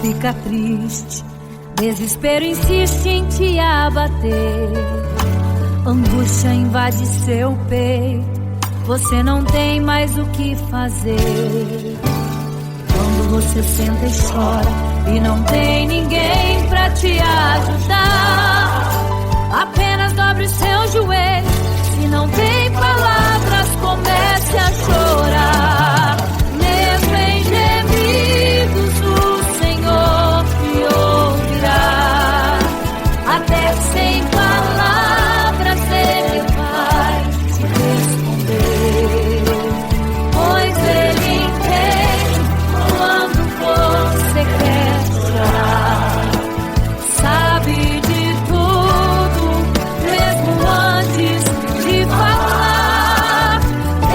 fica triste, desespero insiste em te abater, angústia invade seu peito, você não tem mais o que fazer. Quando você senta e chora e não tem ninguém pra te ajudar, apenas dobre os seus joelhos. Se não tem palavras, comece a chorar. Mesmo em gemidos, o Senhor te ouvirá. Até sem palavras Ele vai te responder, pois Ele entende quando você quer chorar. Sabe de tudo, mesmo antes de falar.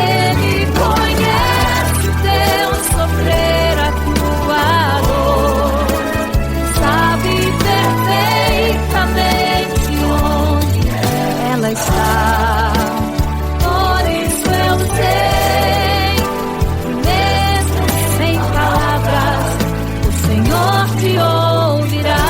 Ele conhece o teu sofrer, a tua dor. Sabe perfeitamente onde ela está. Por isso eu sei que mesmo sem palavras, o Senhor te ouvirá.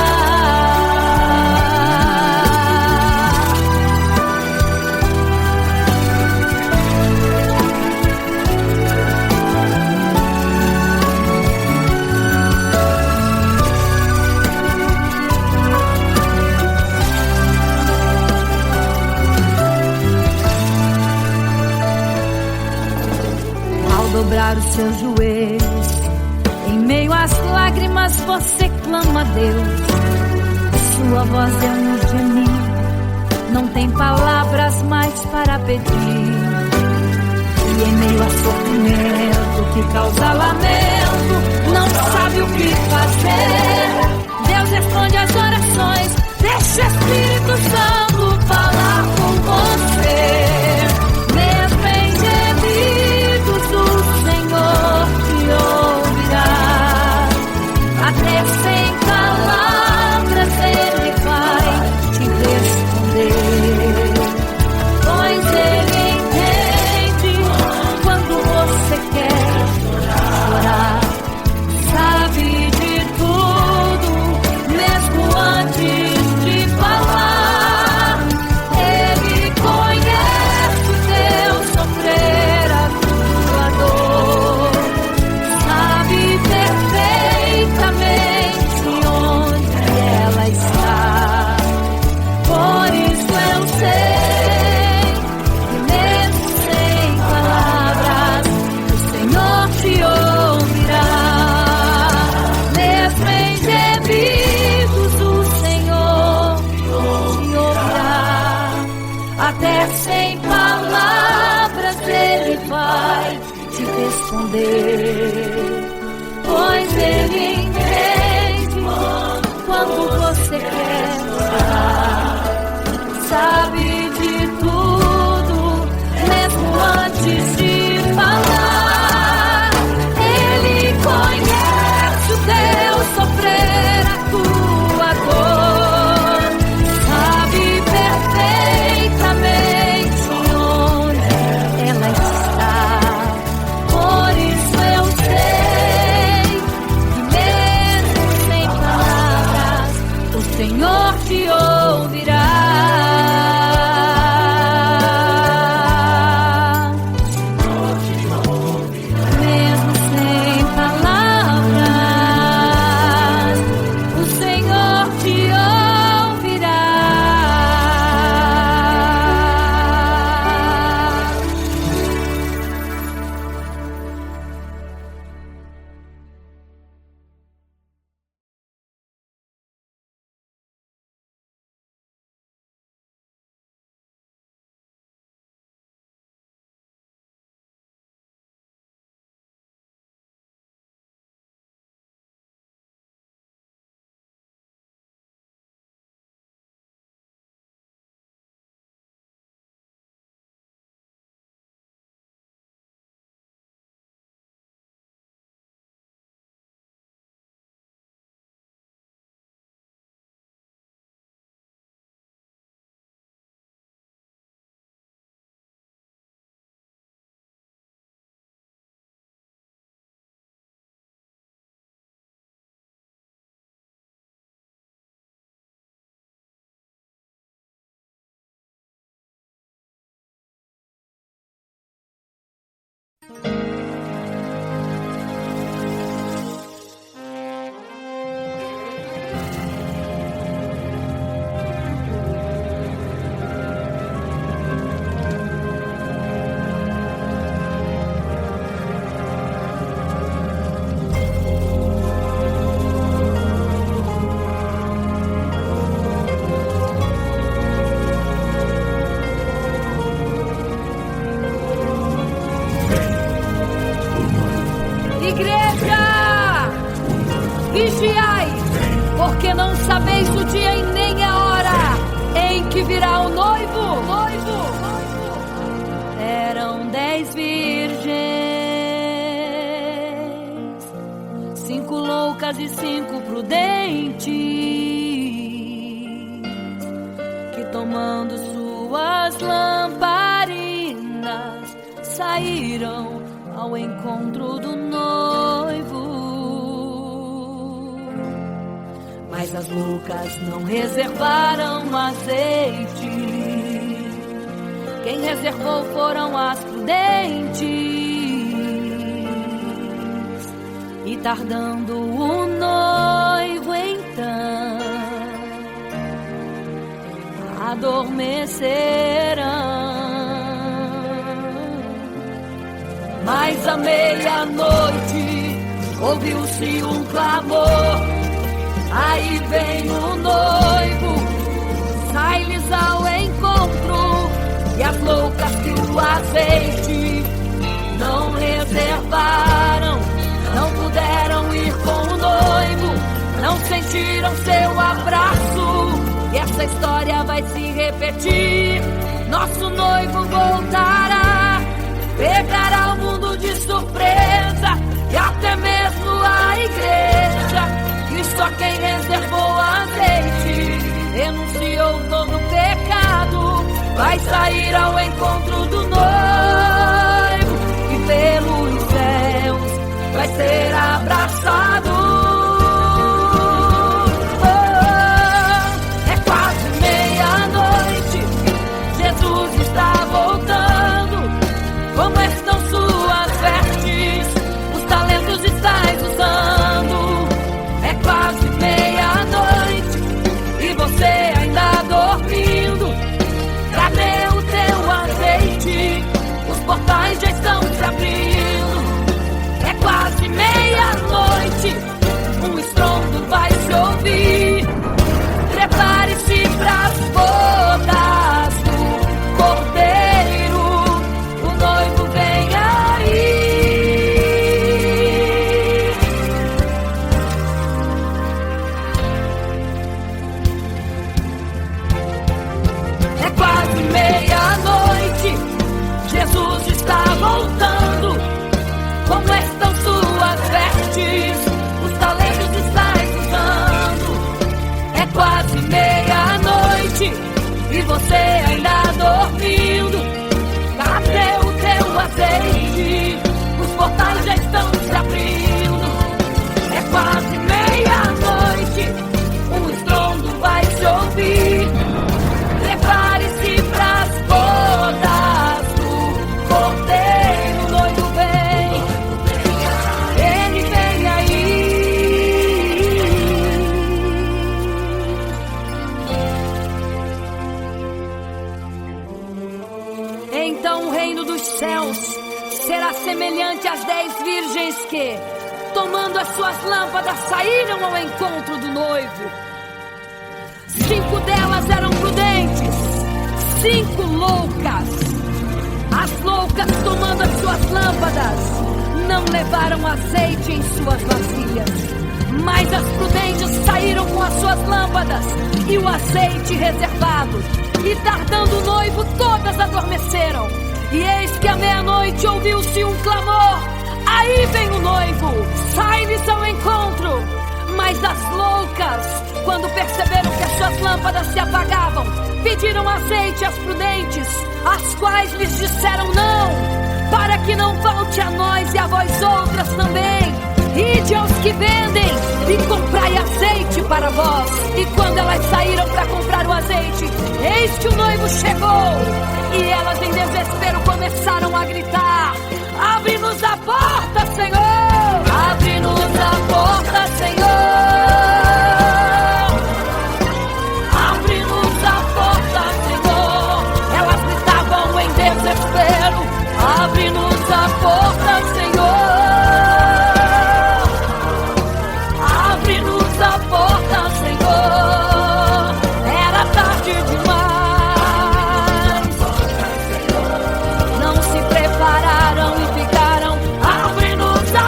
Ao dobrar os seus joelhos, em meio às lágrimas você clama a Deus. Sua voz é um gemido, não tem palavras mais para pedir. E em meio a sofrimento que causa lamento, não sabe o que fazer. Deus responde às orações, deixa o Espírito Santo falar com você. Mesmo em gemidos, o Senhor te ouvirá. Até sem palavras Ele vai te responder, pois Ele entende quando você quer chorar. Sabe de tudo, mesmo antes de falar. Ele conhece o teu sofrer, a tua dor. Sabe perfeitamente onde ela está. Por isso eu sei que mesmo sem palavras, o Senhor te ouvirá. Mesmo em gemidos, o Senhor te ouvirá. Até sem palavras Ele vai te responder, pois Ele entende quando você quer chorar. Sabe de tudo, mesmo antes de falar. Ele conhece o teu sofrer, a tua dor. Sabe perfeitamente onde ela está. Por isso eu sei igreja, vigiai, porque não sabeis o dia e nem a hora em que virá o noivo. Eram 10 virgens, 5 loucas e 5 prudentes, que tomando suas lamparinas saíram ao encontro do noivo. Mas as loucas não reservaram azeite. Quem reservou foram as prudentes. E tardando o noivo então, adormecerão. Mas à meia-noite ouviu-se um clamor. Aí vem o noivo, sai-lhes ao encontro. E as loucas que o azeite não reservaram, não puderam ir com o noivo, não sentiram seu abraço. E essa história vai se repetir. Nosso noivo voltará, pegará o mundo de surpresa, e até mesmo a igreja. E só quem reservou azeite, renunciou todo o pecado, vai sair ao encontro do noivo, e pelos céus vai ser abraçado. É quase meia-noite, Jesus está voltando. Como estão suas vestes? Os talentos estais usando. É quase meia-noite e você ainda dormindo. Cadê o teu azeite? Os portais já estão se abrindo. É quase meia-noite, um estrondo vai se ouvir. Prepare-se pras bodas do Cordeiro, o noivo vem aí. É quase meia-noite, Jesus está voltando. Como estão suas vestes? Os talentos estais usando. É quase meia-noite e você ainda dormindo. Cadê o teu azeite? Os portais já estão se abrindo. É quase meia-noite, um estrondo vai se ouvir. Prepare-se pras bodas do Cordeiro, o noivo vem, ele vem aí. Então o reino dos céus será semelhante às 10 virgens que, tomando as suas lâmpadas, saíram ao encontro do noivo. 5 delas eram prudentes, 5 loucas. As loucas, tomando as suas lâmpadas, não levaram azeite em suas vasilhas. Mas as prudentes saíram com as suas lâmpadas e o azeite reservado. E tardando o noivo, todas adormeceram. E eis que à meia-noite ouviu-se um clamor. Aí vem o noivo, sai-lhes ao encontro. Mas as loucas, quando perceberam que as suas lâmpadas se apagavam, pediram azeite às prudentes, as quais lhes disseram não, para que não falte a nós e a vós outras também. Ide aos que vendem e comprai azeite para vós. E quando elas saíram para comprar o azeite, eis que o noivo chegou. E elas em desespero começaram a gritar: abre-nos a porta, Senhor! Abre-nos a porta, Senhor! Abre-nos a porta, Senhor! Elas gritavam em desespero: abre-nos a porta, Senhor! Abre-nos a porta, Senhor! Era tarde demais. Não se prepararam e ficaram: abre-nos a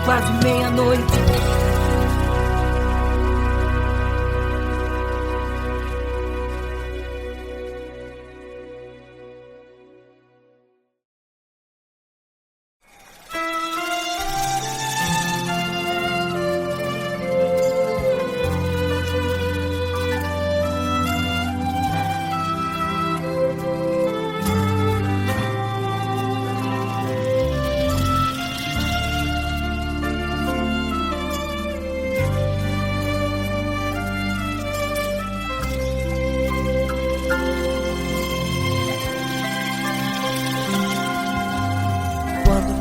quase meia-noite.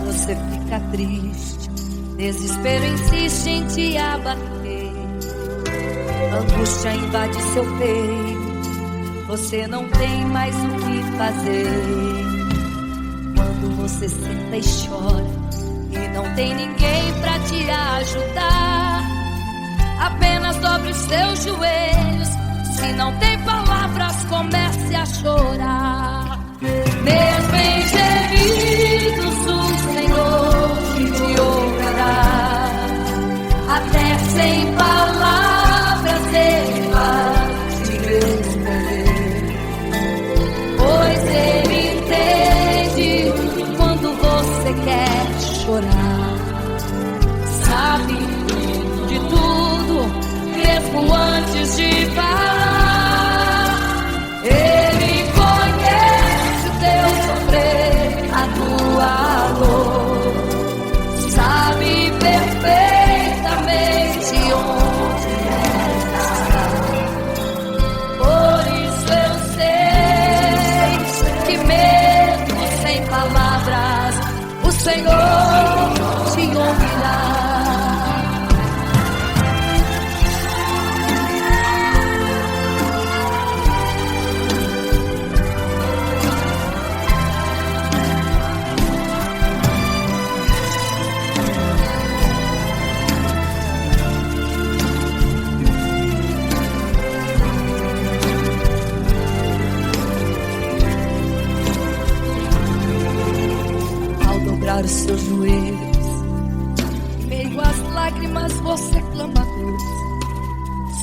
Você fica triste, desespero insiste em te abater, angústia invade seu peito, você não tem mais o que fazer. Quando você senta e chora e não tem ninguém pra te ajudar, apenas dobre os seus joelhos. Se não tem palavras, comece a chorar. Mesmo em gemidos, o Senhor te ouvirá. Até sem palavras Ele vai te responder, pois Ele entende quando você quer chorar. Sabe de tudo, mesmo antes de falar. Ele conhece o teu sofrer, a tua dor, sabe perfeitamente onde está. Por isso eu sei que mesmo sem palavras o Senhor te ouvirá. Os seus joelhos, em meio às lágrimas você clama a Deus.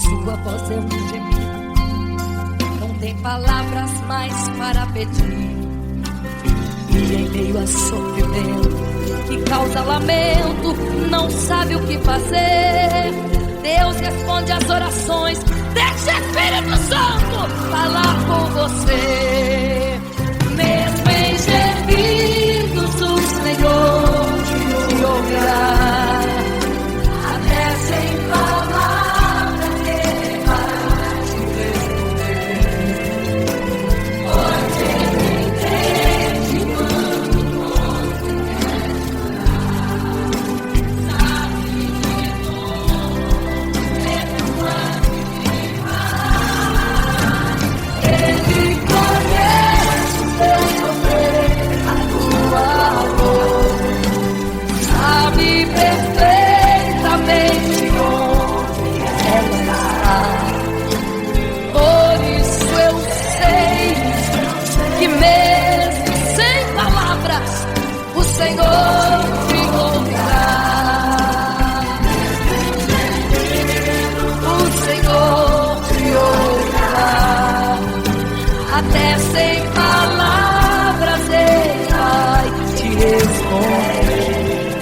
Sua voz é um gemido, não tem palavras mais para pedir. E em meio a sofrimento que causa lamento, não sabe o que fazer. Deus responde às orações, deixa o Espírito Santo falar com você. Mesmo em gemidos o Senhor te ouvirá. Até sem palavras Ele vai te responder, pois Ele entende quando você quer chorar. Sabe de tudo, mesmo antes de falar. Ele conhece o teu sofrer, a tua dor, sabe perfeitamente onde ela está. Por isso eu sei que mesmo sem palavras o Senhor te ouvirá. O Senhor te ouvirá. Até sem palavras Ele vai te responder,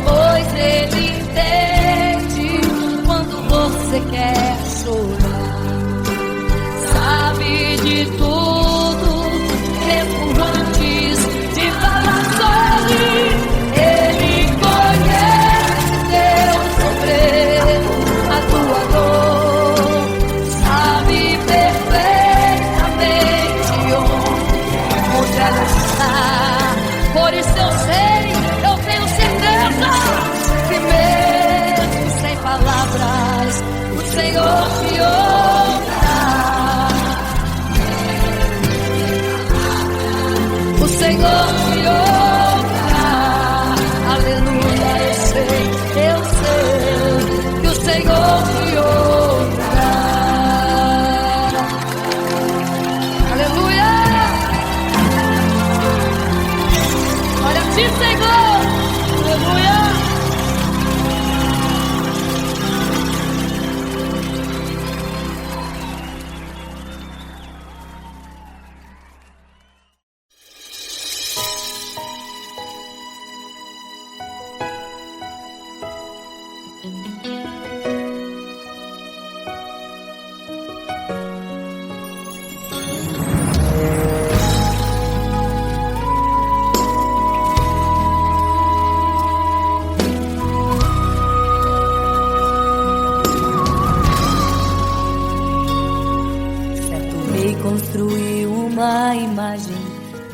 pois Ele entende quando você quer chorar. Sabe de tudo, mesmo antes de falar sobre. Ele conhece teu sofrer, a tua dor, sabe perfeitamente onde ela está. Por isso eu sei, eu tenho certeza que mesmo sem palavras o Senhor te ouvirá. O Senhor te ouvirá. Aleluia, eu sei que o Senhor te ouvirá. Aleluia. Glória a ti, Senhor. Aleluia.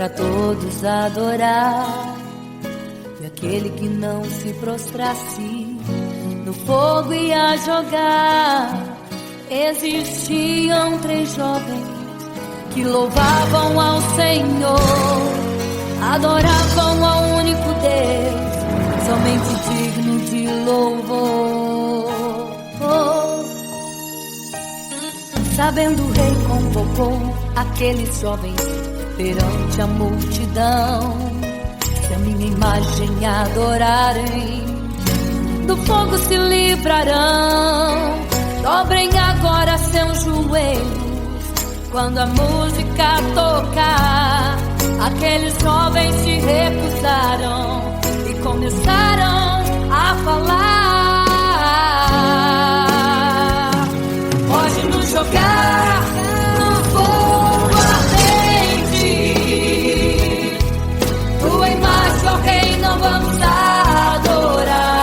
para todos adorar. E aquele que não se prostrasse no fogo ia jogar. Existiam 3 jovens que louvavam ao Senhor, adoravam ao único Deus, somente digno de louvor. Sabendo o rei convocou aqueles jovens perante a multidão. Se a minha imagem adorarem, do fogo se livrarão. Dobrem agora seus joelhos quando a música tocar. Aqueles jovens se recusaram e começaram a falar. Pode nos jogar no fogo ardente, tua imagem, ó Rei, não vamos adorar.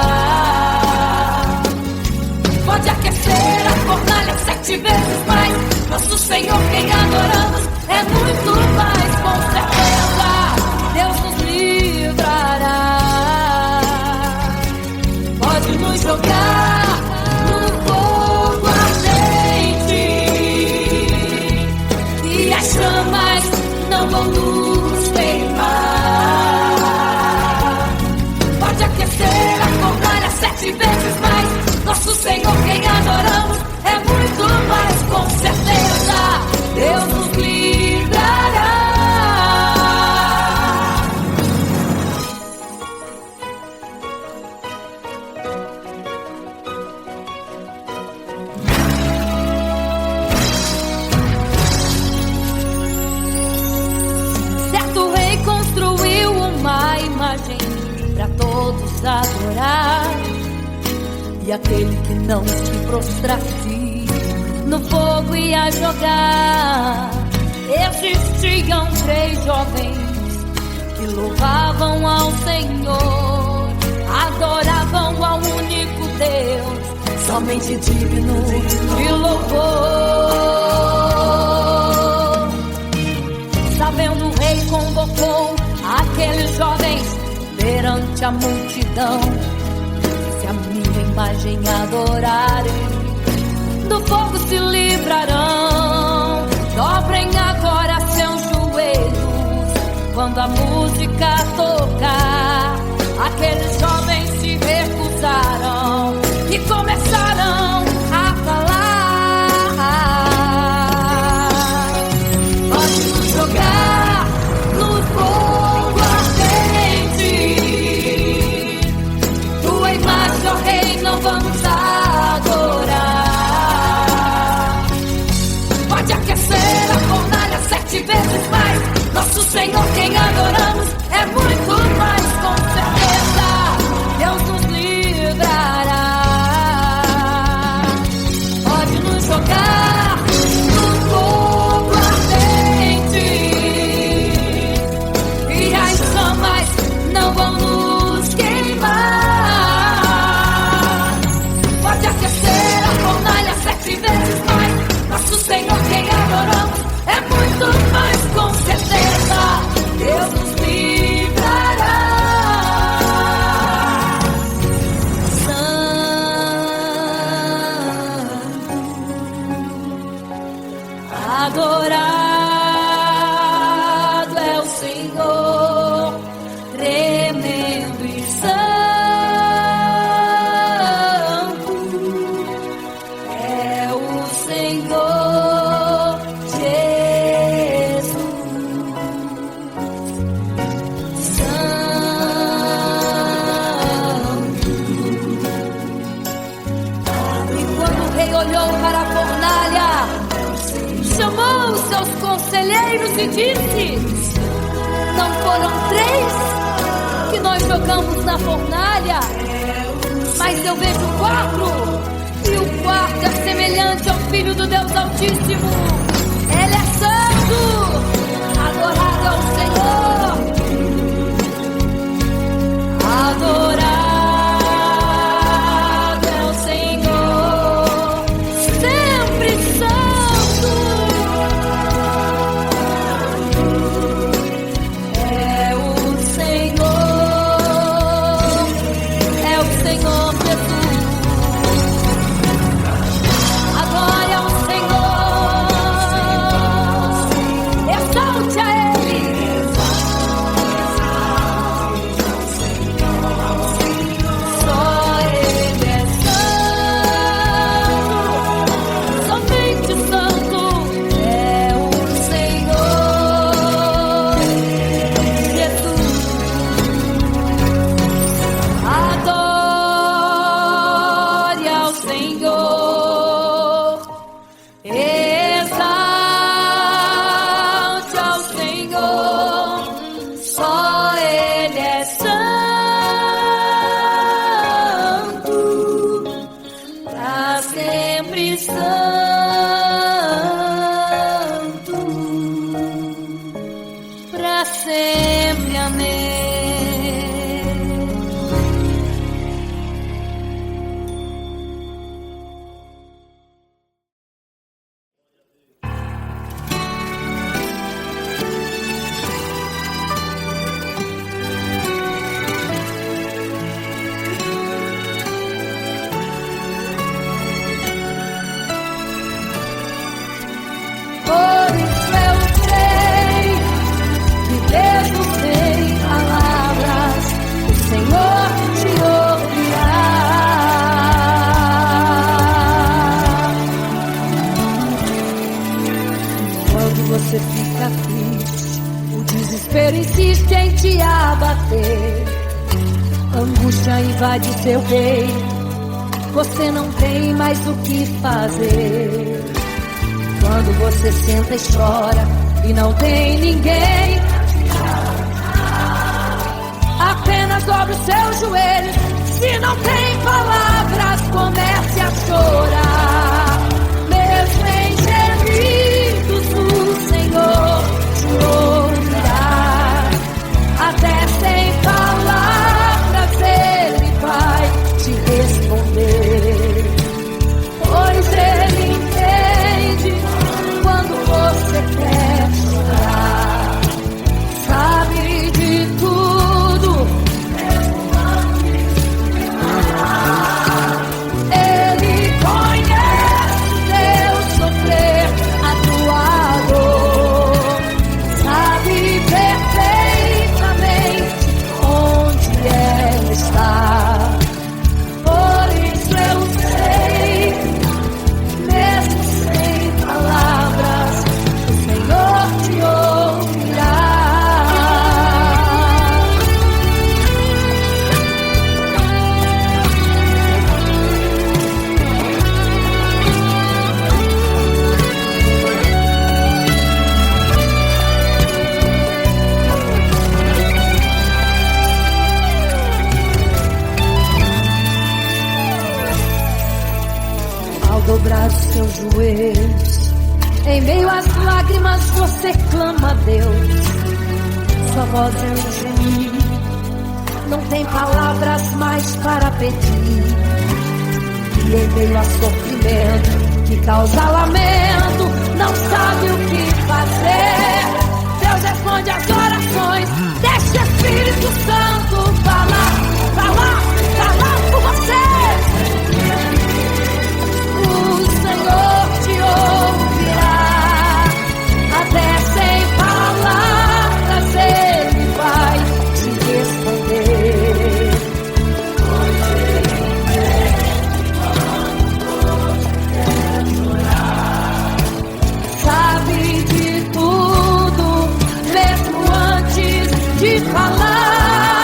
Pode aquecer a fornalha 7 vezes mais. Nosso Senhor, quem adoramos, é muito mais. Com certeza Deus nos livrará. Pode nos jogar no fogo ardente e as chamas não vão nos queimar. Pode aquecer a fornalha 7 vezes mais. Nosso Senhor, quem adoramos, é muito mais. Com certeza Deus nos livrará. Certo rei construiu uma imagem para todos adorar. E aquele que não se prostrasse no fogo ia jogar. Existiam 3 jovens que louvavam ao Senhor, adoravam ao único Deus, somente digno de louvor. Sabendo o rei convocou aqueles jovens perante a multidão. Se a minha imagem adorarem, do fogo se livrarão. Dobrem agora seus joelhos quando a música tocar. Aqueles jovens se recusaram e começaram a falar. Pode nos jogar no fogo ardente, tua imagem, ó Rei, não vamos adorar. Pode aquecer a fornalha 7 vezes mais. Nosso Senhor, quem adoramos, é muito mais. Com certeza Deus nos livrará. Pode nos jogar no fogo ardente e as chamas não vão nos queimar. Pode aquecer a fornalha 7 vezes mais. Nosso Senhor, quem adoramos, é muito mais. Com certeza Deus nos livrará. Adorado é o Senhor, tremendo e santo é o Senhor Jesus. Santo. E quando o rei olhou para a fornalha, chamou os seus conselheiros e disse: não foram 3 que nós jogamos na fornalha, mas eu vejo 4, e o 4 é semelhante ao Filho do Deus Altíssimo. Ele é santo. Adorado ao Senhor. Adorado é o Senhor, sempre santo. invade seu peito, você não tem mais o que fazer. Quando você senta e chora e não tem ninguém, apenas dobre os seus joelhos. Se não tem palavras, comece a chorar. Mesmo em gemidos, o Senhor te ouvirá. Até sem palavras Ele vai te responder, pois Ele entende quando você quer chorar. Sabe de tudo, Ele conhece teu sofrer, a tua dor. Sabe perfeitamente onde ela está. Por isso eu sei, mesmo sem palavras, o Senhor te ouvirá. Ao dobrar os seus joelhos, em meio às lágrimas você clama a Deus. Sua voz é um gemido, não tem palavras mais para pedir. E em meio a sofrimento que causa lamento, não sabe o que fazer. Deus responde às orações, deixa o Espírito Santo falar por você. O Senhor te ouvirá, até sem palavras Ele vai te responder. Sabe de tudo, mesmo antes de falar.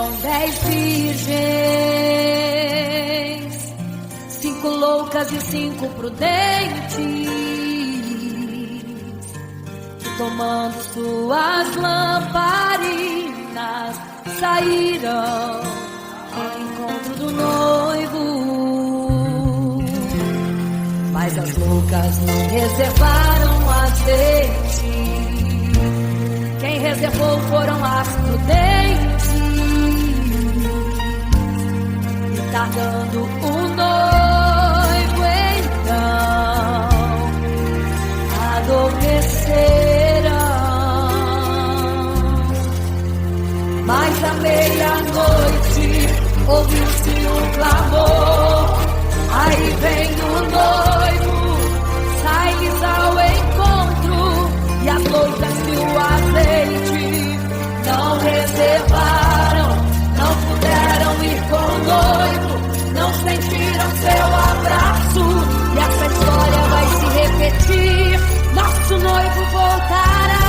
Eram 10 virgens, 5 loucas e 5 prudentes, que tomando suas lamparinas saíram ao encontro do noivo. Mas as loucas não reservaram azeite, quem reservou foram as prudentes. E tardando o noivo então adormeceram. Mas à meia-noite ouviu-se um clamor, aí vem o noivo, sai-lhes ao encontro. E as loucas e o azeite não reservaram, não puderam ir com o noivo, não sentiram seu abraço. E essa história vai se repetir, nosso noivo voltará,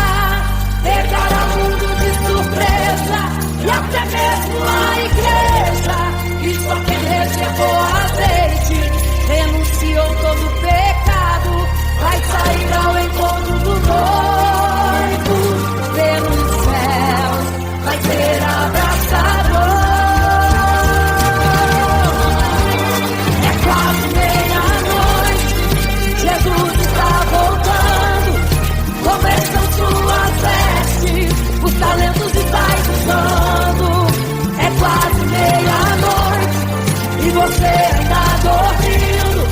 pegará o mundo de surpresa, e até mesmo a igreja. E só quem reservou azeite, renunciou todo o pecado, vai sair ao encontro do noivo. Pelos céus vai ser abraçador. É quase meia-noite, Jesus está voltando. Começam suas vestes, os talentos estáis usando. É quase meia-noite e você ainda dormindo.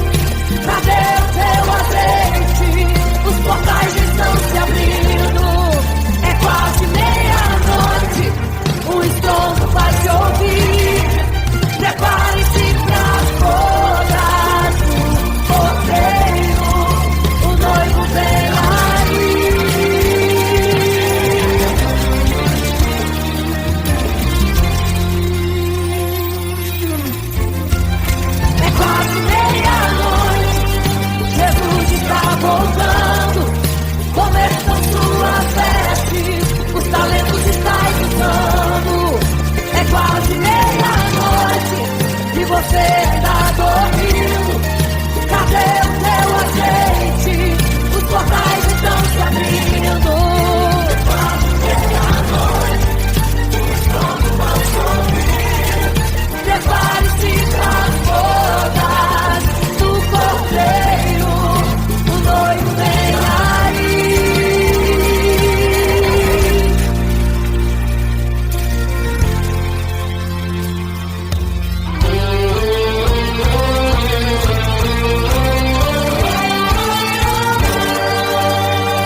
Cadê o teu azeite? Os portais estão se abrindo. É quase meia-noite, o estrondo vai se ouvir. Prepare-se pras bodas do cordeiro, o noivo vem aí. É quase meia-noite, Jesus está voltando. Começam suas vestes, os talentos estáis usando. É quase meia-noite e você está dormindo. Cadê o teu azeite? Os portais estão se abrindo. É quase meia-noite, o estrondo vai se ouvir. Prepare-se para as bodas do cordeiro, o noivo vem aí.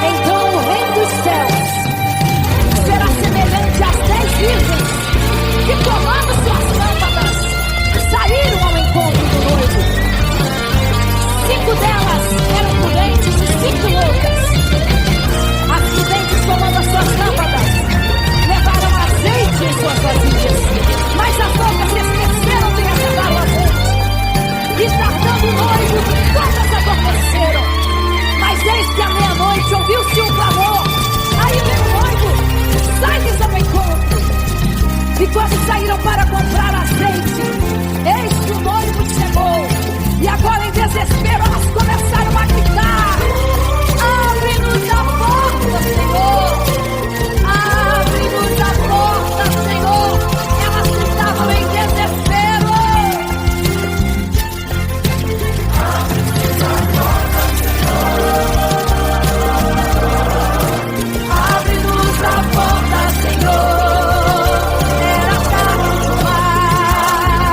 Então o reino dos céus será semelhante às 10 virgens que, tomando suas lâmpadas, saíram ao encontro do noivo. 5 delas eram prudentes e 5 loucas. As prudentes, tomando as suas lâmpadas, levaram azeite em suas vasilhas, mas as loucas esqueceram de reservar o azeite. E tardando o noivo, todas adormeceram. Mas eis que à meia-noite ouviu-se um clamor, aí vem o noivo, sai-lhes ao encontro. E quando saíram para comprar azeite, eis que o noivo chegou. E agora em desespero elas começaram a gritar: abre-nos a porta, Senhor! Abre-nos a porta, Senhor! Elas gritavam em desespero. Abre-nos a porta, Senhor! Abre-nos a porta, Senhor! Era tarde demais.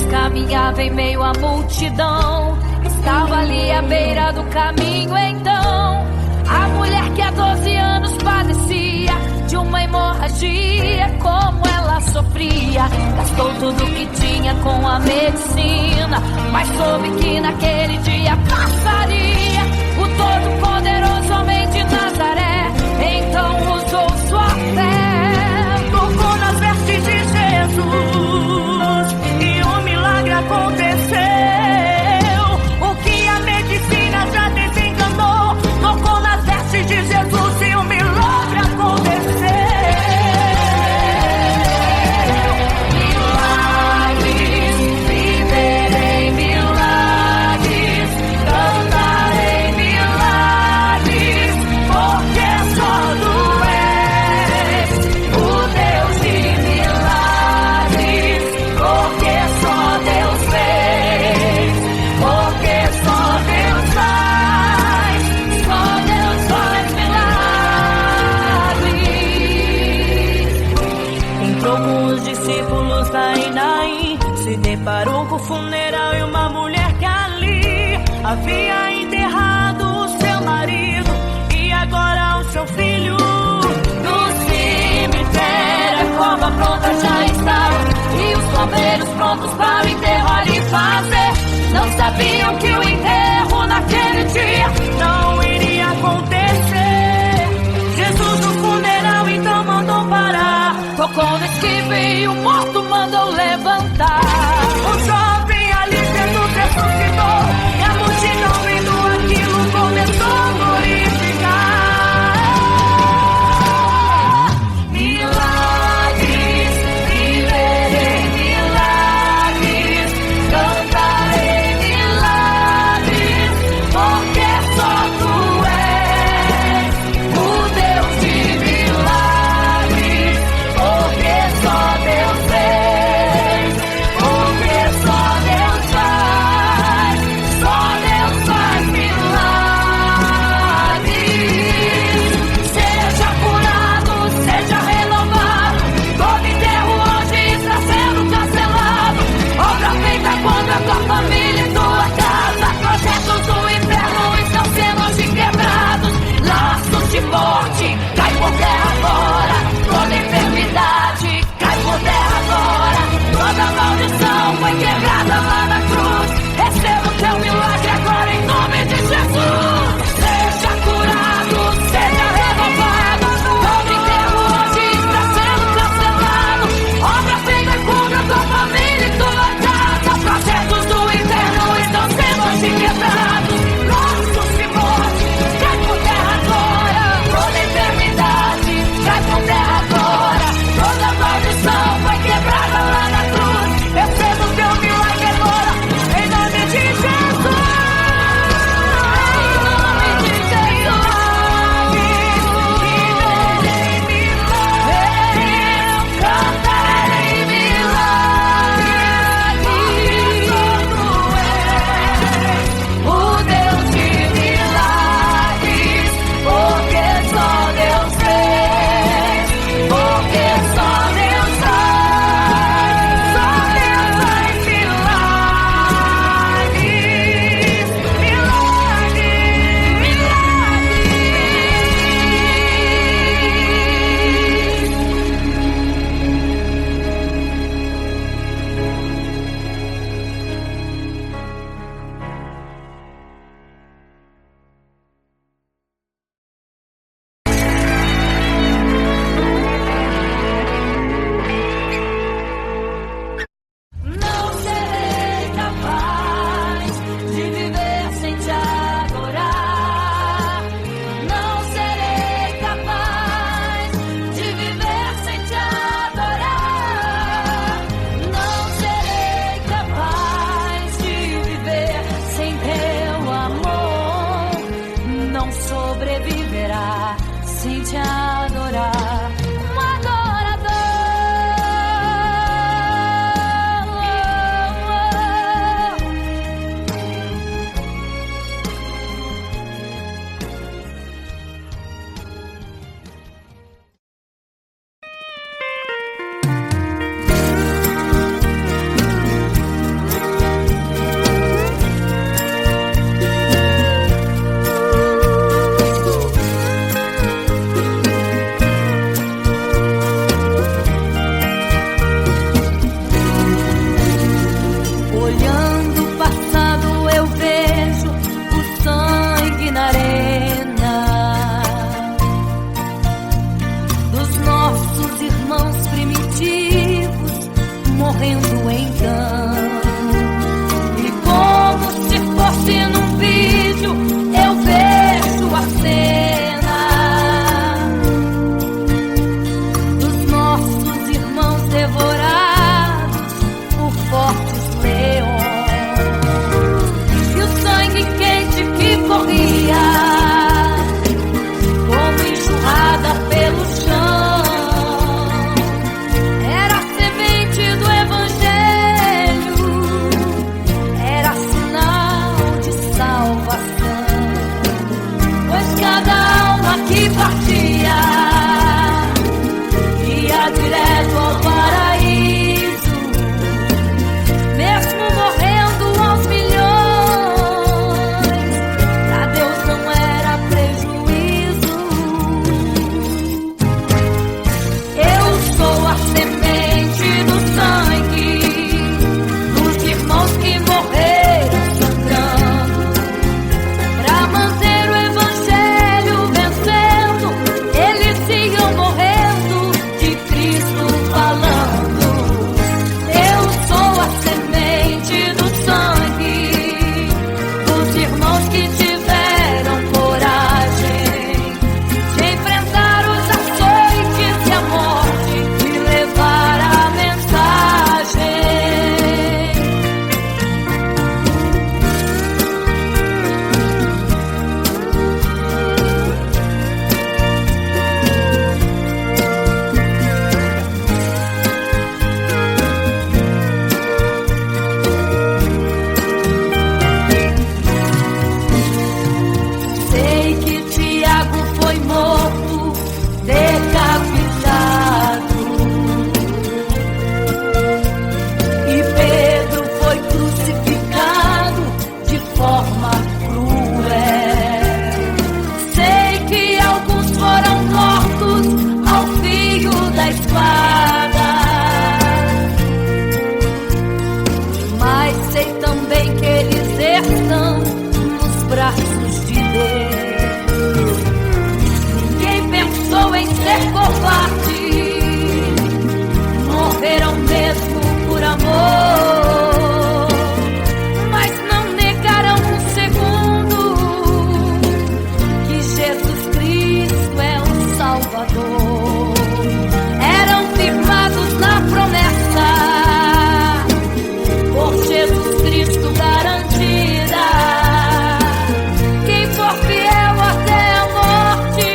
caminhava em meio à multidão. Estava ali à beira do caminho então a mulher que há 12 anos padecia de uma hemorragia. Como ela sofria, gastou tudo que tinha com a medicina, mas soube que naquele dia passaria. O todo-poderoso homem de Nazaré então usou sua fé, tocou nas vestes de Jesus e um milagre aconteceu. O que a medicina já desenganou, tocou nas vestes de Jesus e um milagre aconteceu. Milagres, viverei milagres, cantarei milagres, porque só tu és o Deus de milagres, porque só Deus fez, porque só Deus faz milagres. Entrou com os discípulos lá em Naim, se deparou com o funeral e uma mulher que ali havia enterrado o seu marido e agora o seu filho. No cemitério a cova pronta já estava e os bombeiros prontos para o enterro ali fazer. Não sabiam que o enterro naquele dia não iria acontecer. Jesus no funeral então mandou parar, tocou no esquife e o morto mandou levantar. O jovem ali Jesus ressuscitou e a multidão vendo aquilo começou a glorificar. Milagres, viverei milagres, cantarei milagres, porque só tu és o Deus de milagres, porque só Deus fez, porque só Deus faz milagres. Seja curado, seja renovado, todo enterro hoje está sendo cancelado. Obra feita contra a tua família e tua casa, projetos do inferno estão sendo hoje quebrados. Laços de morte, cai por terra agora, toda enfermidade, cai por terra agora, toda maldição foi quebrada lá na cruz. Receba o teu milagre agora em nome de Jesus. Seja curado, seja renovado, todo enterro hoje está sendo cancelado. Obra feita contra a tua família e tua casa, projetos do inferno estão sendo hoje quebrados. Laços de morte, cai por terra agora, toda enfermidade, cai por terra agora, toda maldição foi quebrada lá na cruz. Receba o teu milagre agora, em nome de Jesus. Em nome de Jesus. Viverei milagres, cantarei milagres, porque só tu és o Deus de milagres, porque só Deus fez, porque só Deus faz milagres, milagres, milagres. Não serei capaz de viver sem te adorar. Não serei capaz de viver sem te adorar. Não serei capaz de viver sem teu amor. Não sobreviverá sem te adorar. Um adorador. também que eles estão nos braços de Deus. Ninguém pensou em ser covarde, morreram mesmo por amor, mas não negaram um segundo que Jesus Cristo é o Salvador. Eram firmados na promessa, por Jesus Cristo garantida. Quem for fiel até a morte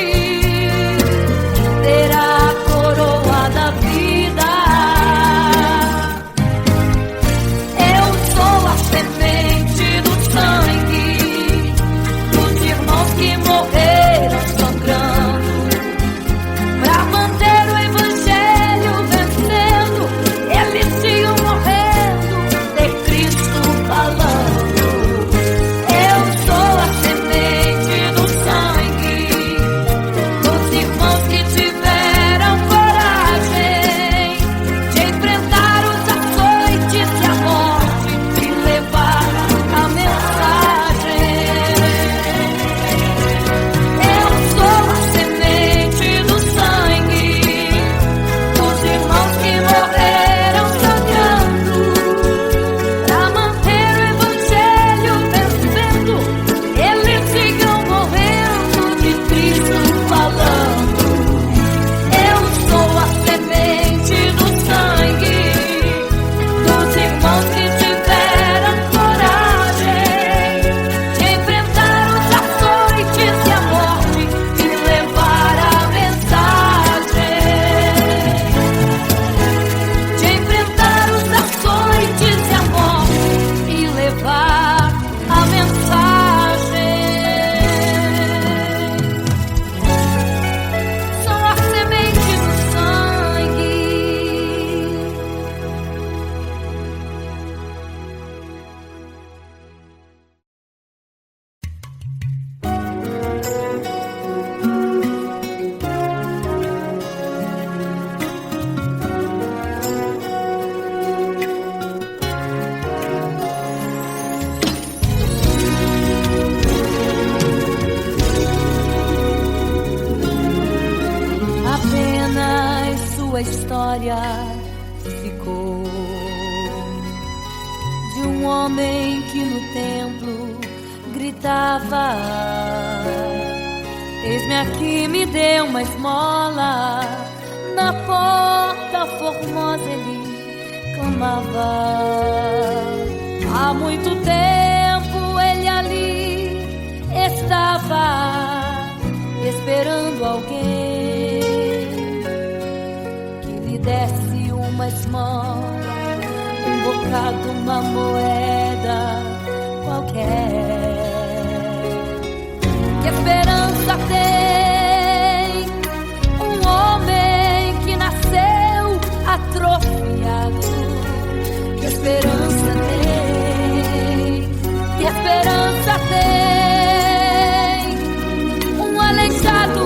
terá a coroa da vida. Eu sou a semente do sangue dos irmãos que morreram sangrando pra manter o evangelho vencendo. Eles iam morrendo de Cristo falando. Eu sou a semente do sangue dos irmãos que tiveram coragem de enfrentar os açoites e a morte e levar a mensagem. Eu sou a semente do sangue dos irmãos que morreram sangrando pra manter o evangelho vencendo. Eles ficam morrendo de Cristo falando. Eu sou a semente do sangue dos irmãos que tiveram coragem de enfrentar os açoites e a morte e levar a mensagem. De enfrentar os açoites e a morte e levar a mensagem. Sou a semente do sangue. Apenas sua história ficou de um homem que no templo gritava: eis-me aqui, me dê uma esmola. Na porta formosa ele clamava. Há muito tempo ele ali estava esperando alguém que lhe desse uma esmola, um bocado, uma moeda qualquer. Que esperança tem um homem que nasceu atrofiado? Que esperança tem? Que esperança tem um aleijado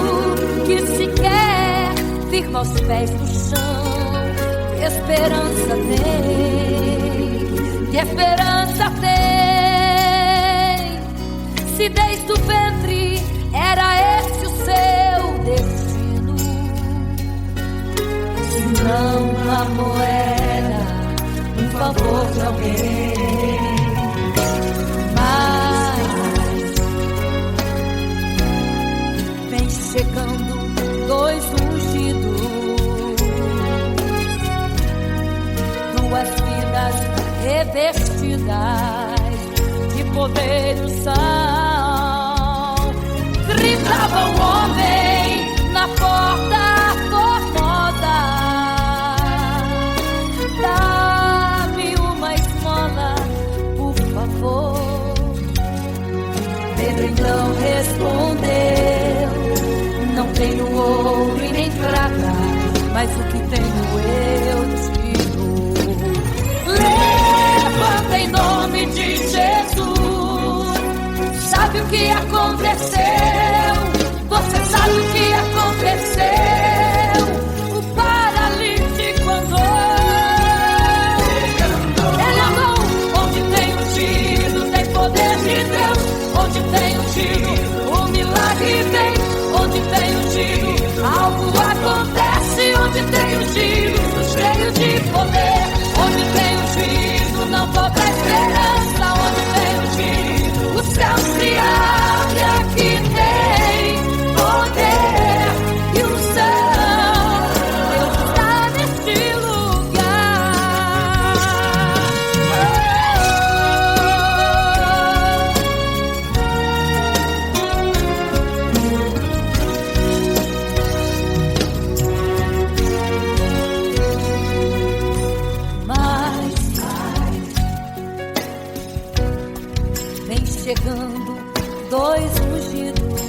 que sequer firma os pés no chão? Que esperança tem? Que esperança tem? Se desde o ventre era esse o seu destino, se não uma moeda, um favor de alguém. Mas vem chegando dois ungidos, duas vidas revestidas de poder e unção. Gritava o homem na porta formosa: dá-me uma esmola, por favor. Pedro então respondeu: não tenho ouro e nem prata, mas o que tenho eu te dou. Levanta em nome de Jesus. Sabe o que aconteceu? Você sabe o que aconteceu? O paralítico andou. Ele andou onde tem um tiro. chegando 2 ungidos,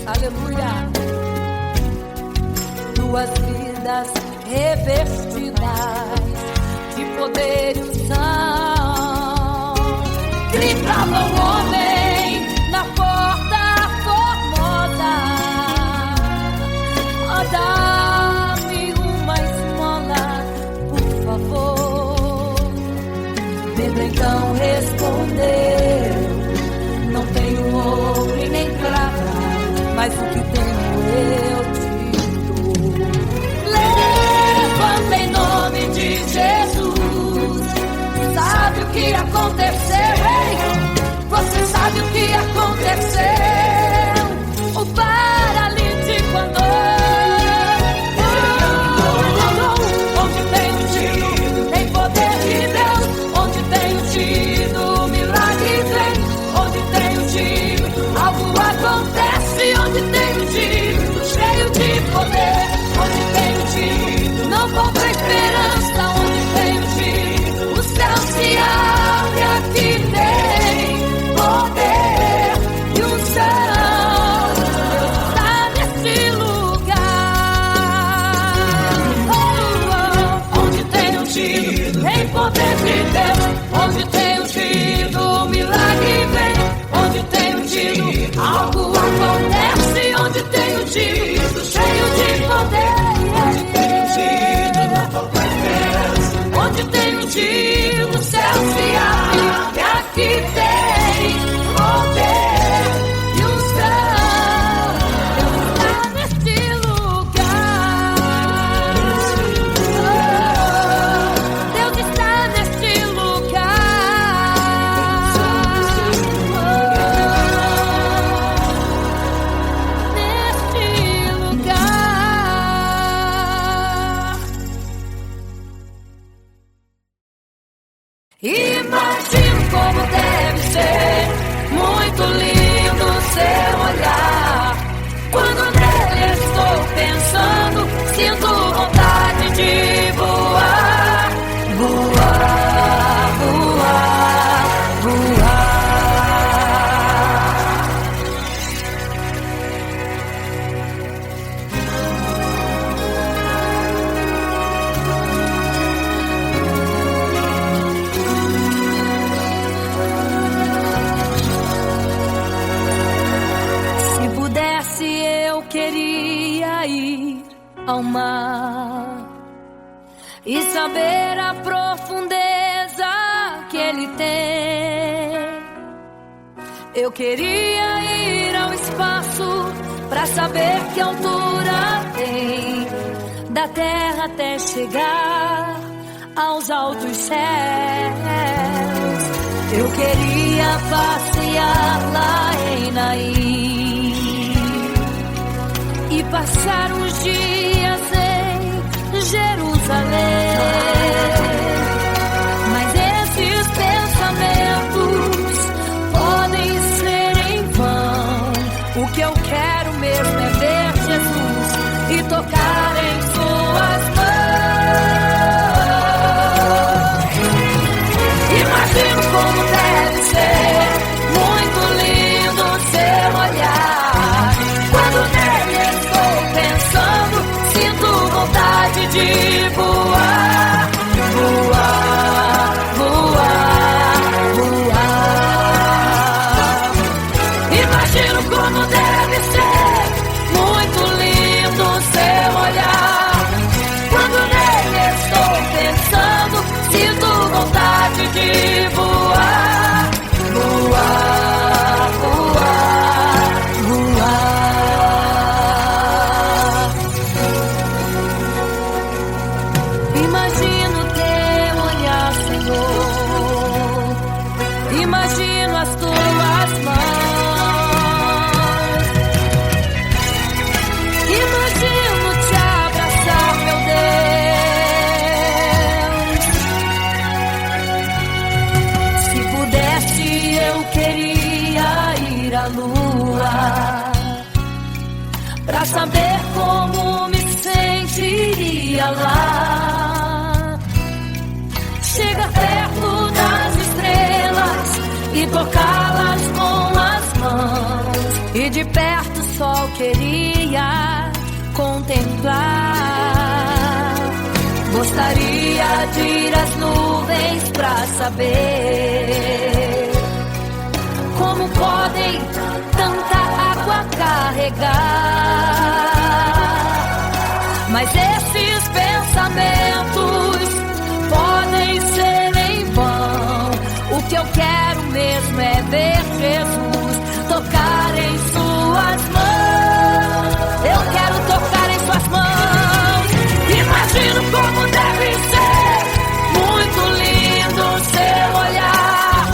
aleluia, 2 vidas revestidas de poder e unção. Gritava o homem na porta formosa: ó, dá-me uma esmola, por favor. Pedro então respondeu: não tenho ouro e nem prata, mas o que tenho eu te dou. Levanta em nome de Jesus. Sabe o que aconteceu, hein? Você sabe o que aconteceu? O paralítico andou. Onde tem ungido, tem poder de Deus. Onde tem ungido, milagre vem. Onde tem ungido, algo acontece. Onde tem ungido, cheio de poder. Onde tem ungido, não falta esperança. Onde tem ungido, o céu se abre. Aqui tem poder e unção. Deus está nesse lugar. Onde tem ungido, tem poder de Deus. Onde tem ungido, milagre vem. Onde tem ungido, algo acontece. Onde tem ungido, cheio de poder. Onde tem ungido, não falta esperança. Onde tem ungido, o céu se abre. E aqui tem poder e unção. Deus está neste lugar. Deus está neste lugar. Neste lugar. Imagino como deve ser muito lindo seu olhar. Quando nele estou pensando, sinto vontade de voar, voar, voar, voar. Se pudesse, eu queria ir ao mar e saber a profundeza que ele tem. Eu queria ir ao espaço pra saber que altura tem, da terra até chegar aos altos céus. Eu queria passear lá em Naim e passar uns dias em Jerusalém. Mas esses pensamentos podem ser em vão. O que eu quero mesmo é ver Jesus e tocar em suas mãos. Imagino como deve ser muito lindo seu olhar. Quando nele estou pensando, sinto vontade de voar, voar, voar, voar. Imagino como deve ser muito lindo seu olhar. Quando nele estou pensando, sinto vontade de voar, voar, voar, voar. Imagino teu olhar, Senhor. Imagino as tuas mãos. Imagino te abraçar, meu Deus. Se pudesse, eu queria ir à lua pra saber como me sentiria lá. Chega perto das estrelas e tocá-las com de perto só queria contemplar. Gostaria de ir às nuvens pra saber como podem tanta água carregar. Mas esses pensamentos podem ser em vão. O que eu quero mesmo é ver Jesus tocar em suas mãos. Eu quero tocar em suas mãos. Imagino como deve ser muito lindo seu olhar.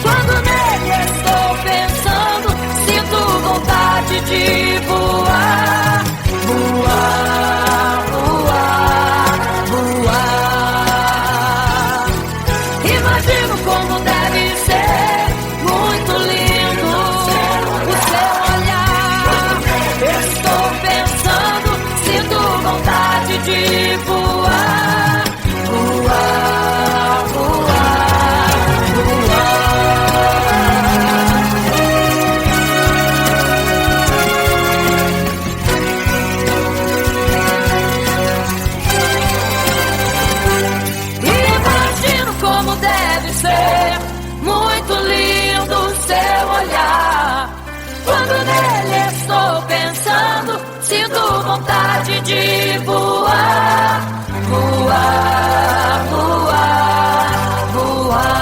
Quando nele estou pensando, sinto vontade de voar. Voar, voar, voar. Imagino como deve ser muito lindo o seu olhar. Estou pensando, sinto vontade de voar. Voar, voar, imagino como deve ser muito lindo o seu olhar. Quando nele estou pensando, sinto vontade de voar. Voar, voar, voar.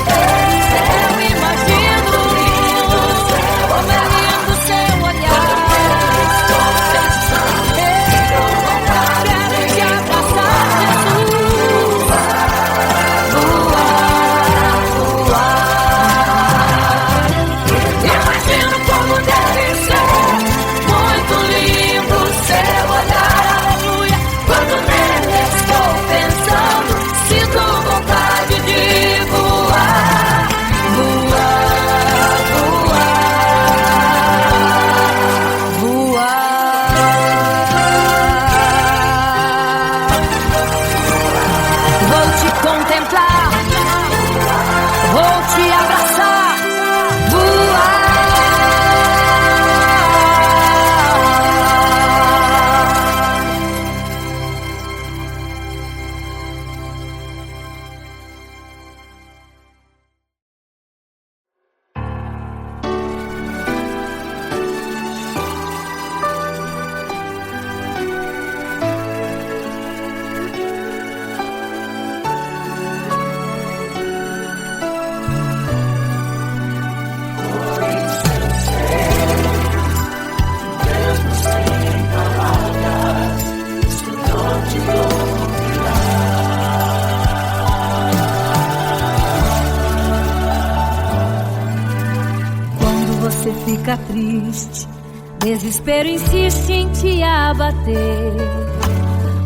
Eu imagino como é lindo o seu olhar. Quero te abraçar, Jesus. Voar, voar. Imagino como deve ser muito lindo o seu olhar. Aleluia. Quando nele estou pensando, sinto vontade de voar. Voar, voar, voar. Vou te contemplar, vou te abraçar, voar. Quando você fica triste, desespero insiste em te abater.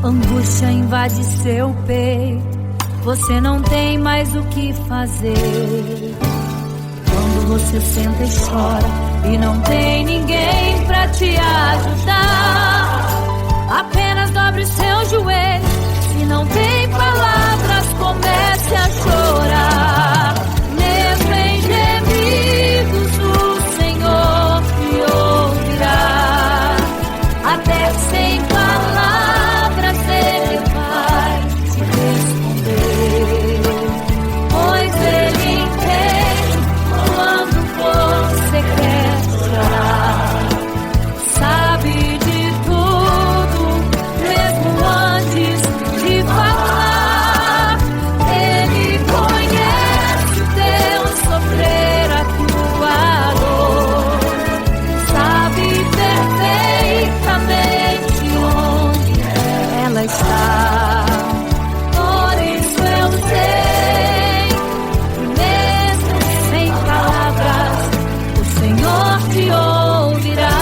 Angústia invade seu peito, você não tem mais o que fazer. Quando você senta e chora e não tem ninguém pra te ajudar, apenas dobre seu joelho. Se não tem palavras, comece a chorar. Mesmo em gemidos, o Senhor te ouvirá. Até sem palavras Ele vai te responder, pois Ele entende quando você quer chorar. Sabe de tudo, mesmo antes de falar. Ele conhece o teu sofrer, a tua dor. Sabe perfeitamente onde ela está. Por isso eu sei que mesmo sem palavras, o Senhor te ouvirá.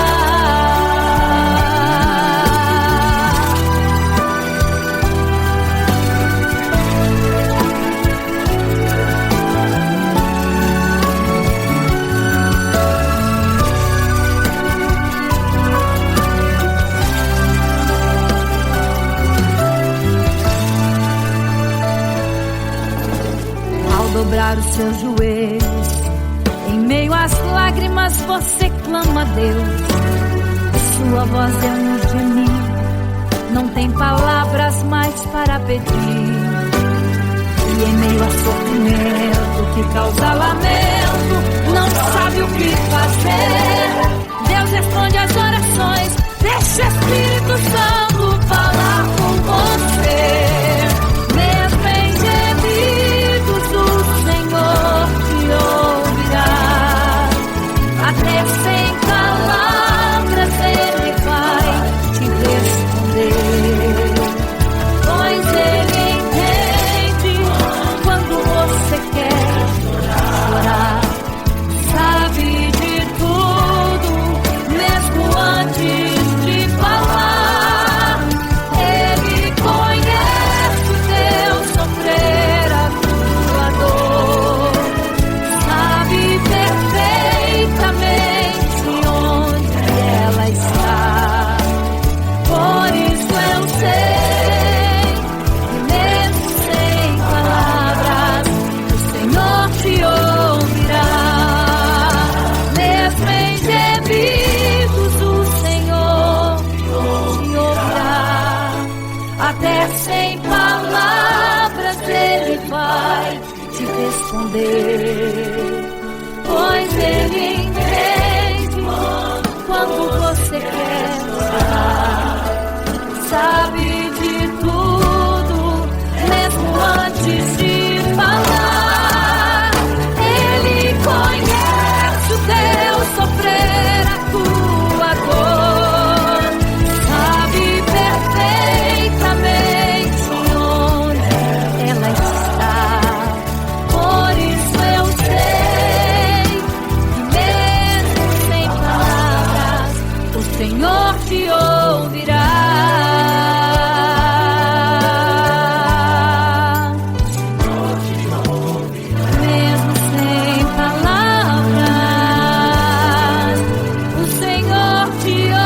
Ao dobrar os seus joelhos meio às lágrimas você clama a Deus. Sua voz é um gemido, não tem palavras mais para pedir. E em meio a sofrimento que causa lamento, não sabe o que fazer. Deus responde às orações, deixa o Espírito Santo falar com você. Mesmo em gemidos o Senhor te ouvirá. Até sem palavras Ele vai te responder. Pois Ele entende quando você quer chorar. Sabe de tudo, mesmo antes de falar. Ele conhece o teu sofrer, a tua dor. Sabe perfeitamente onde ela está. Por isso eu sei que mesmo sem palavras o Senhor te ouvirá. Mesmo em gemidos o Senhor te ouvirá. Até sem palavras Ele vai te responder. Pois Ele entende quando você quer chorar. Sabe de tudo, mesmo antes de falar. Ele conhece o teu sofrer, a tua dor. Sabe perfeitamente onde ela está. Por isso eu sei que mesmo sem palavras o Senhor te ouvirá. Mesmo sem palavras o Senhor te ouvirá.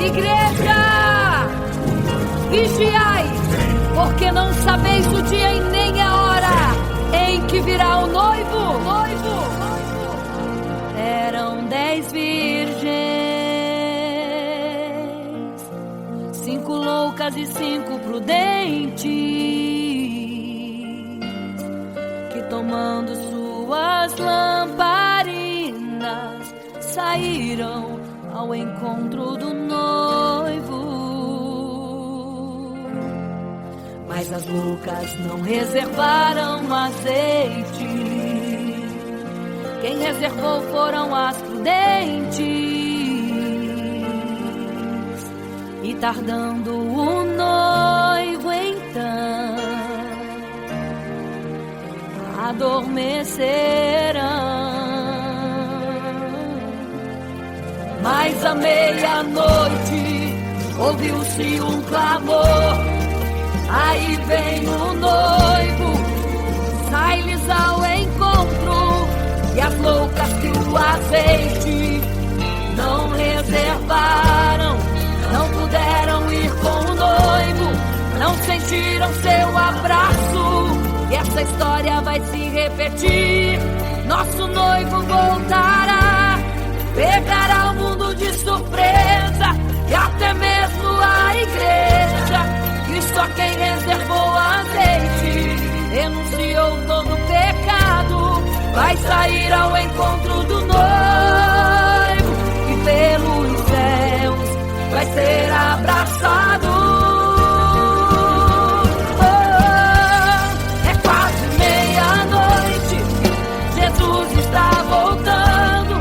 Igreja, vigiai, porque não sabeis o dia e nem a hora em que virá o noivo. Eram 10 virgens, 5 loucas e 5 prudentes, que tomando suas lamparinas saíram ao encontro do noivo. Mas as loucas não reservaram azeite. Quem reservou foram as prudentes. E tardando o noivo então, adormecerão. Mas à meia-noite ouviu-se um clamor. Aí vem o noivo, sai-lhes ao encontro, e as loucas que o azeite não reservaram, não puderam ir com o noivo, não sentiram seu abraço. E essa história vai se repetir. Nosso noivo voltará, pegará o mundo de surpresa, e até mesmo a igreja. E só quem reservou azeite, renunciou todo pecado, vai sair ao encontro do noivo, e pelos céus vai ser abraçado. Oh, é quase meia-noite, Jesus está voltando.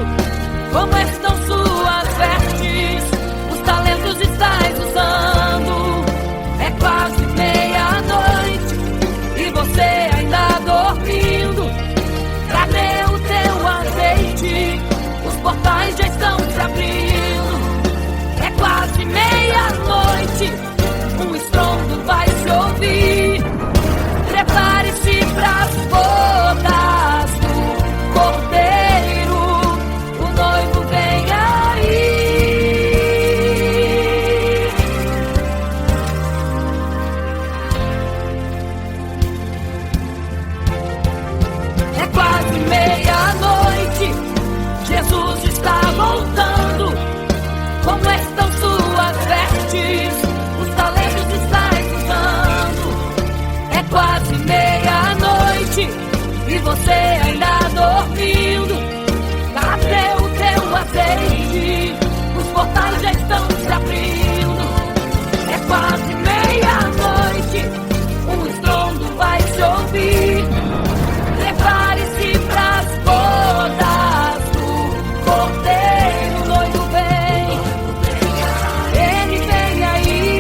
Como estão suas vestes? Os talentos estáis usando. É quase meia-noite e você ainda dormindo. Cadê o teu azeite? Os portais já estão se abrindo. É quase meia-noite, um estrondo vai se ouvir. Prepare-se pras bodas do Cordeiro, o noivo vem aí. É quase meia-noite, Jesus está voltando. Como estão suas vestes? Os talentos estáis usando. É quase meia-noite e você ainda dormindo. Cadê o teu azeite? Os portais já estão se abrindo. É quase meia-noite, um estrondo vai se ouvir. Prepare-se pras bodas do Cordeiro, o noivo vem, ele vem aí.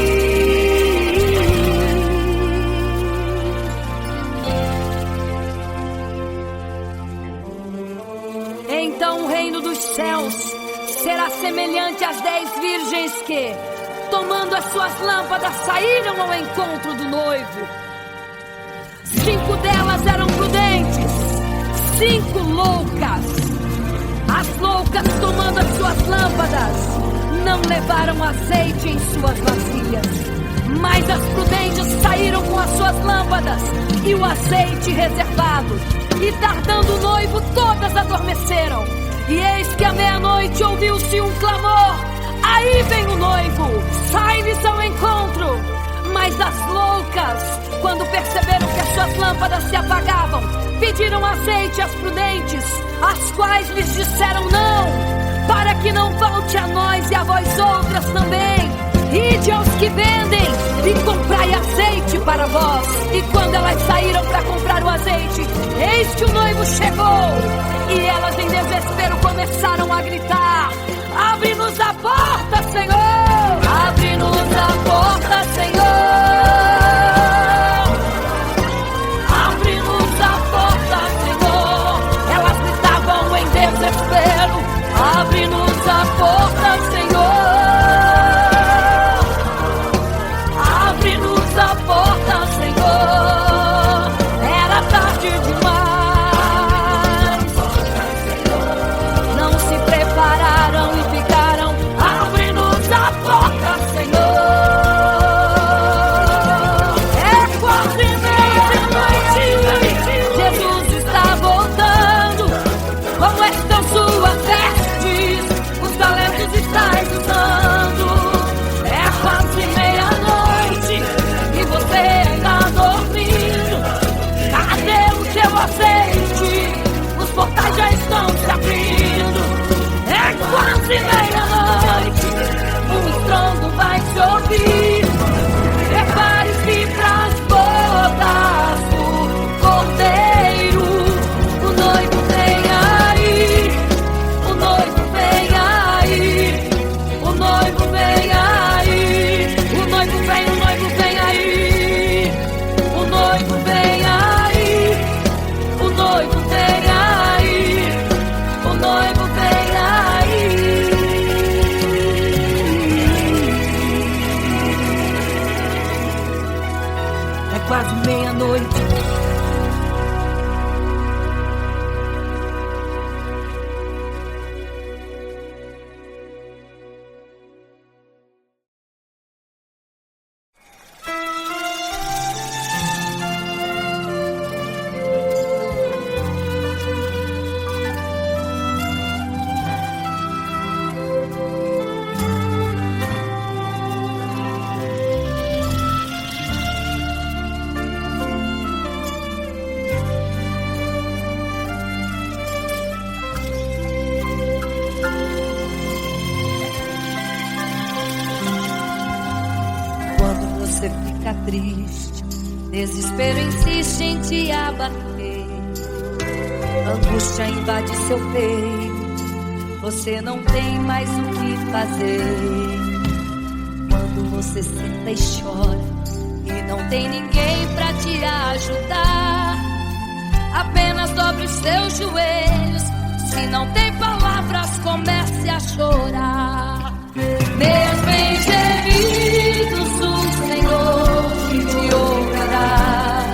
Então o reino dos céus será semelhante às 10 virgens que, tomando as suas lâmpadas, saíram ao encontro do noivo. 5 delas eram prudentes, 5 loucas. As loucas, tomando as suas lâmpadas, não levaram azeite em suas vasilhas. Mas as prudentes saíram com as suas lâmpadas e o azeite reservado. E tardando o noivo, todas adormeceram. E eis que à meia-noite ouviu-se um clamor. Aí vem o noivo, sai-lhes ao encontro. Mas as loucas, quando perceberam que as suas lâmpadas se apagavam, pediram azeite às prudentes, as quais lhes disseram não, para que não falte a nós e a vós outras também. Ide aos que vendem e comprai azeite para vós. E quando elas saíram para comprar o azeite, eis que o noivo chegou. E elas em desespero começaram a gritar: abre-nos a porta, Senhor! Abre-nos a porta, Senhor! Abre-nos a porta, Senhor! Elas gritavam em desespero: abre-nos a porta, Senhor! Abre-nos a porta, Senhor! Era tarde demais. Não se prepararam e ficaram: abre-nos a porta, Senhor! É quase meia-noite, Jesus está voltando. Como estão suas vestes? Os talentos estáis usando. É quase meia-noite e você ainda dormindo. Cadê o seu azeite? Os portais já estão se abrindo. É quase meia-noite, um estrondo vai se ouvir. Prepare-se pras bodas do Cordeiro, o noivo vem aí, o noivo vem aí, o noivo vem aí, o noivo vem, o noivo vem aí, o noivo vem aí, o noivo vem aí, o noivo vem aí. triste, desespero insiste em te abater, angústia invade seu peito, você não tem mais o que fazer. Quando você senta e chora e não tem ninguém pra te ajudar, apenas dobre os seus joelhos. Se não tem palavras, comece a chorar. Mesmo em gemidos, o Senhor te ouvirá.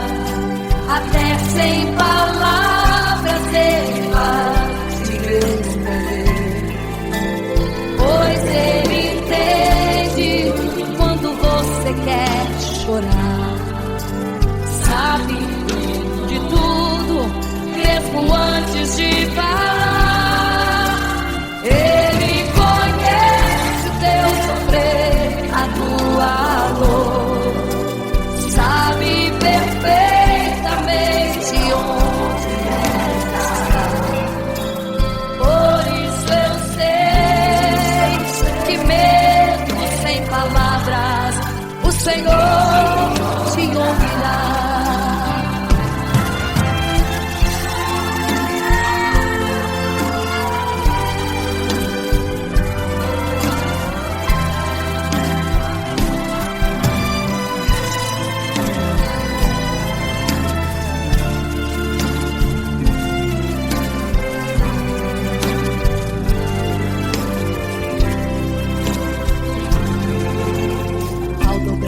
Até sem palavras Ele vai te responder, pois Ele entende quando você quer chorar. Sabe de tudo, mesmo antes de falar. Ele conhece o teu sofrer, a tua dor, sabe perfeitamente onde está. Por isso eu sei que mesmo sem palavras o Senhor te ouvirá.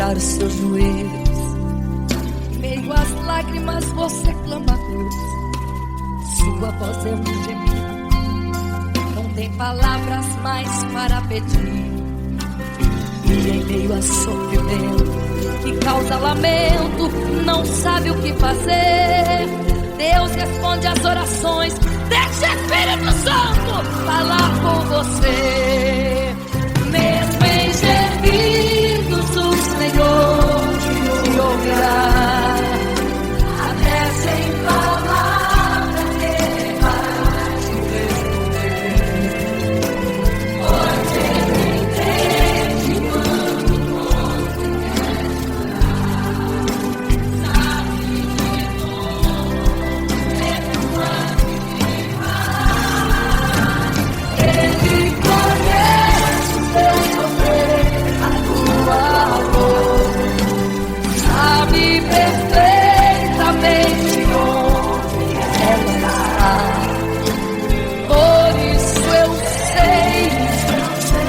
Os seus joelhos, em meio às lágrimas você clama a Deus. Sua voz é um gemido, não tem palavras mais para pedir. E em meio a sofrimento que causa lamento, não sabe o que fazer. Deus responde às orações, deixa o Espírito Santo falar com você. Mesmo em gemidos o Senhor te ouvirá. Até sem palavras Ele vai te responder, pois Ele entende quando você quer chorar. Sabe de tudo, mesmo antes de falar. Ele conhece o teu sofrer, a tua dor, sabe perfeitamente onde ela está. Por isso eu sei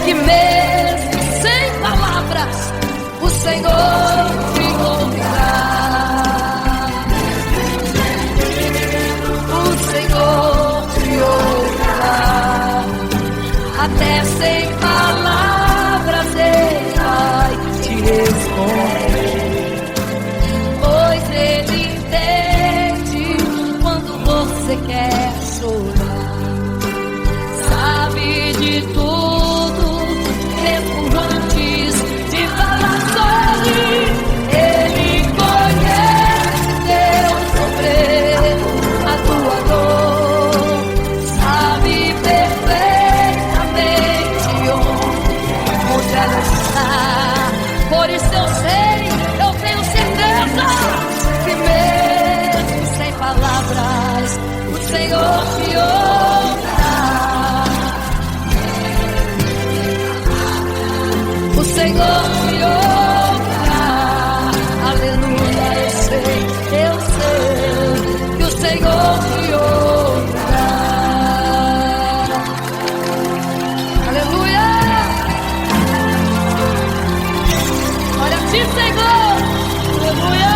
que mesmo sem palavras o Senhor te ouvirá. O Senhor te ouvirá. Até sem palavras Ele vai te responder, pois Ele entende quando você quer chorar. Sabe de tudo, mesmo antes de falar sobre. Ele conhece teu sofrer, a tua dor, sabe perfeitamente onde ela está. Por isso eu sei, eu tenho certeza que mesmo sem palavras o Senhor te ouvirá. O Senhor te ouvirá. Aleluia, eu sei que o Senhor te ouvirá. Aleluia. Olha a ti, Senhor. Aleluia.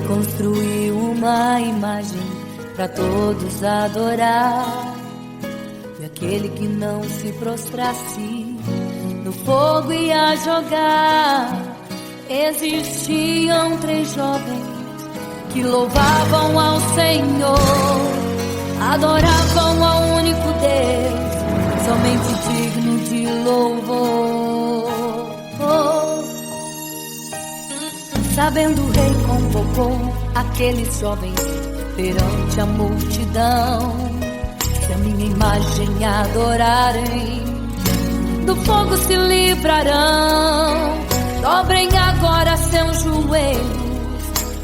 Construiu uma imagem para todos adorar, e aquele que não se prostrasse no fogo ia jogar. Existiam 3 jovens que louvavam ao Senhor, adoravam ao único Deus, somente digno de louvor. Sabendo, o rei convocou aqueles jovens perante a multidão. Se a minha imagem adorarem, do fogo se livrarão. Dobrem agora seus joelhos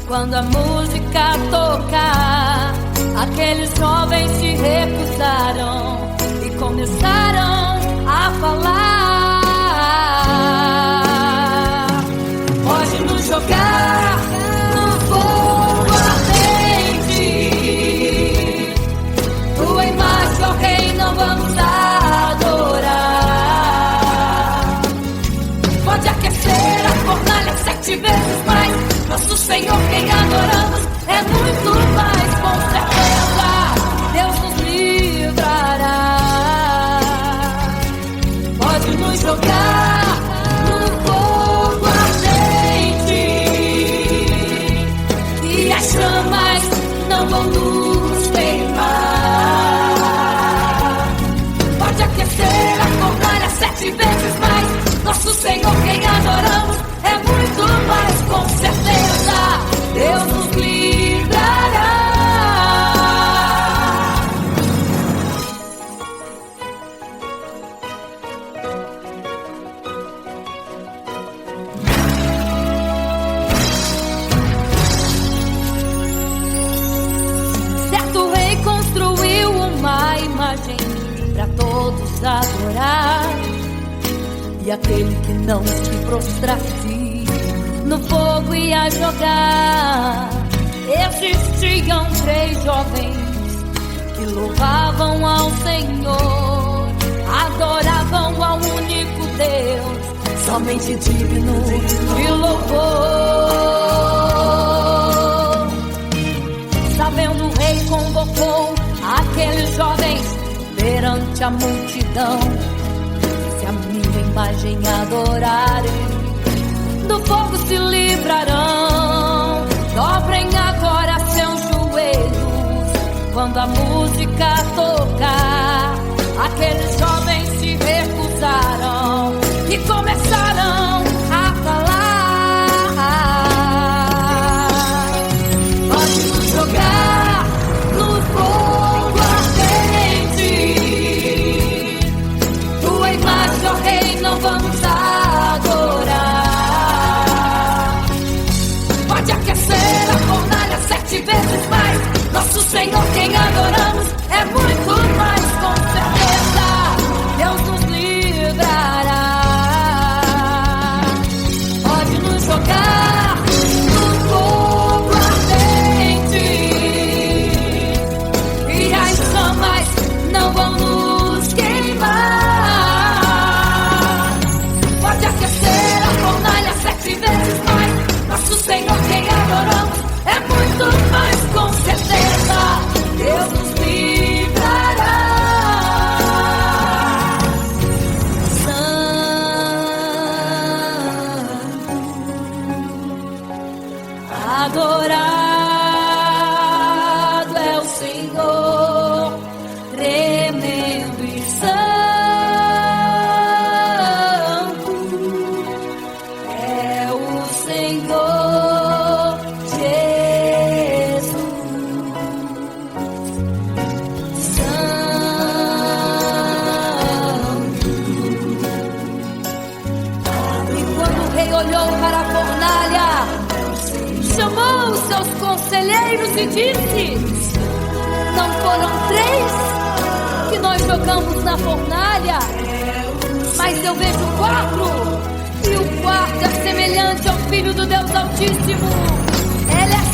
quando a música tocar. Aqueles jovens se recusaram e começaram a falar. Pode nos jogar no fogo ardente, tua imagem, ó Rei, não vamos adorar. Pode aquecer a fornalha 7 vezes mais, nosso Senhor quem adoramos é muito mais, com certeza Deus nos livrará. Pode nos jogar no fogo ardente e as chamas não vão nos queimar. Pode aquecer a fornalha 7 vezes mais, nosso Senhor quem adoramos é muito mais, com certeza Deus nos livrará. Certo rei construiu uma imagem para todos adorar, e aquele que não se prostrasse no fogo ia jogar. Existiam 3 jovens que louvavam ao Senhor, adoravam ao único Deus, somente digno de louvor. Sabendo, o rei convocou aqueles jovens perante a multidão. Se a minha imagem adorarem, do fogo se livrarão. Dobrem agora seus joelhos quando a música tocar. Aqueles jovens se recusaram e começaram a falar. Pode nos jogar no fogo ardente, tua imagem, ó Rei, não vamos adorar. Pode aquecer a fornalha 7 vezes mais, nosso Senhor quem adoramos é muito mais, com certeza Deus nos livrará. Pode nos jogar no fogo ardente e as chamas não vão nos queimar. Pode aquecer a fornalha 7 vezes mais, nosso Senhor quem adoramos é muito mais, com certeza Deus nos livrará. Adorado é o Senhor, tremendo e santo é o Senhor Jesus. Santo. E quando o rei olhou para a fornalha, chamou os seus conselheiros e disse: não foram 3 que nós jogamos na fornalha, mas eu vejo 4, e o quarto é semelhante ao Filho do Deus Altíssimo. Ele é